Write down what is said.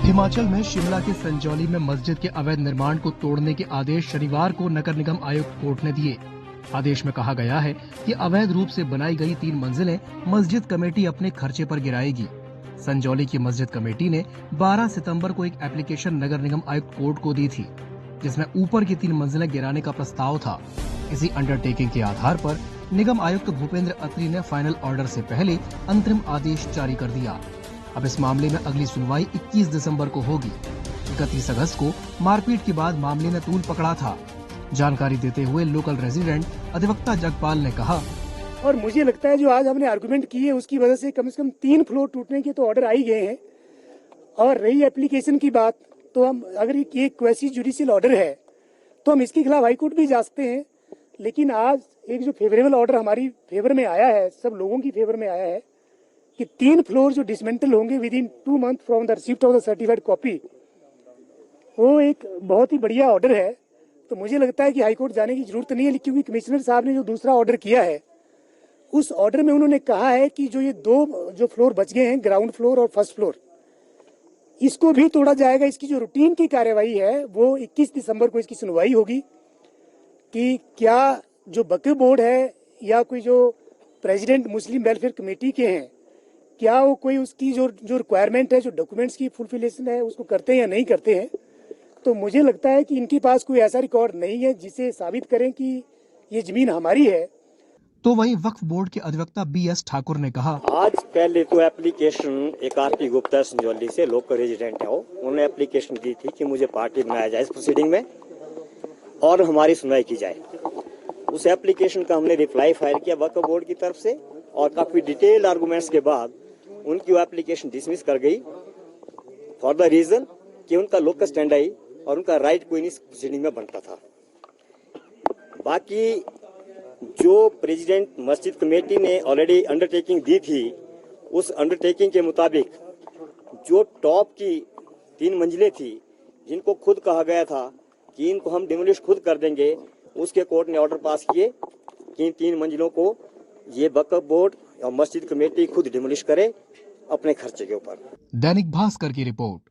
हिमाचल में शिमला के संजौली में मस्जिद के अवैध निर्माण को तोड़ने के आदेश शनिवार को नगर निगम आयुक्त कोर्ट ने दिए। आदेश में कहा गया है कि अवैध रूप से बनाई गई 3 मंजिलें मस्जिद कमेटी अपने खर्चे पर गिराएगी। संजौली की मस्जिद कमेटी ने 12 सितंबर को एक एप्लीकेशन नगर निगम आयुक्त कोर्ट को दी थी, जिसमें ऊपर की 3 मंजिलें गिराने का प्रस्ताव था। इसी अंडरटेकिंग के आधार पर निगम आयुक्त भूपेंद्र अत्री ने फाइनल ऑर्डर से पहले अंतरिम आदेश जारी कर दिया। अब इस मामले में अगली सुनवाई 21 दिसंबर को होगी। 31 अगस्त को मारपीट के बाद मामले ने तूल पकड़ा था। जानकारी देते हुए लोकल रेजिडेंट अधिवक्ता जगपाल ने कहा, और मुझे लगता है जो आज हमने आर्गुमेंट की है उसकी वजह से कम 3 फ्लोर टूटने के तो ऑर्डर आ ही गए हैं। और रही एप्लीकेशन की बात, तो हम अगर ये क्वेसी जुडिशियल ऑर्डर है तो हम इसके खिलाफ हाईकोर्ट भी जा सकते हैं। लेकिन आज एक जो फेवरेबल ऑर्डर हमारी फेवर में आया है, सब लोगों की फेवर में आया है कि 3 फ्लोर जो डिसमेंटल होंगे with in 2 month from the receipt of the certified copy, वो एक बहुत ही बढ़िया ऑर्डर है। तो मुझे लगता है कि हाईकोर्ट जाने की जरूरत नहीं है, क्योंकि कमिश्नर साहब ने जो दूसरा ऑर्डर किया है उस ऑर्डर में उन्होंने कहा है कि जो ये 2 जो फ्लोर बच गए हैं, ग्राउंड फ्लोर और फर्स्ट फ्लोर, इसको भी तोड़ा जाएगा। इसकी जो रूटीन की कार्यवाही है वो 21 दिसंबर को इसकी सुनवाई होगी कि क्या जो वक्फ बोर्ड है या कोई जो प्रेसिडेंट मुस्लिम वेलफेयर कमेटी के हैं, क्या वो कोई उसकी जो रिक्वायरमेंट है, जो डॉक्यूमेंट्स की फुलफिलेशन है, उसको करते हैं या नहीं करते हैं। तो मुझे लगता है कि इनके पास कोई ऐसा रिकॉर्ड नहीं है जिसे साबित करें कि ये जमीन हमारी है। तो वहीं वक्फ बोर्ड के अधिवक्ता BS ठाकुर ने कहा, आज पहले तो एप्लीकेशन एक आरपी गुप्ता संजौली से लोकल रेजिडेंट है, उन्होंने एप्लीकेशन की थी कि मुझे पार्टी बनाया जाए इस प्रोसीडिंग में और हमारी सुनवाई की जाए। उस एप्लीकेशन का हमने रिप्लाई फाइल किया वक्फ बोर्ड की तरफ से, और काफी डिटेल्ड आर्गुमेंट्स के बाद उनकी वो एप्लीकेशन डिसमिस कर गई फॉर द रीजन कि उनका लोकल स्टैंड आई और उनका राइट कोई नहीं प्रोसीडिंग में बनता था। बाकी जो प्रेसिडेंट मस्जिद कमेटी ने ऑलरेडी अंडरटेकिंग दी थी, उस अंडरटेकिंग के मुताबिक जो टॉप की 3 मंजिलें थी जिनको खुद कहा गया था कि इनको हम डिमोलिश खुद कर देंगे, उसके कोर्ट ने ऑर्डर पास किए कि इन 3 मंजिलों को ये वक्फ बोर्ड और मस्जिद कमेटी खुद डिमोलिश करे अपने खर्चे के ऊपर। दैनिक भास्कर की रिपोर्ट।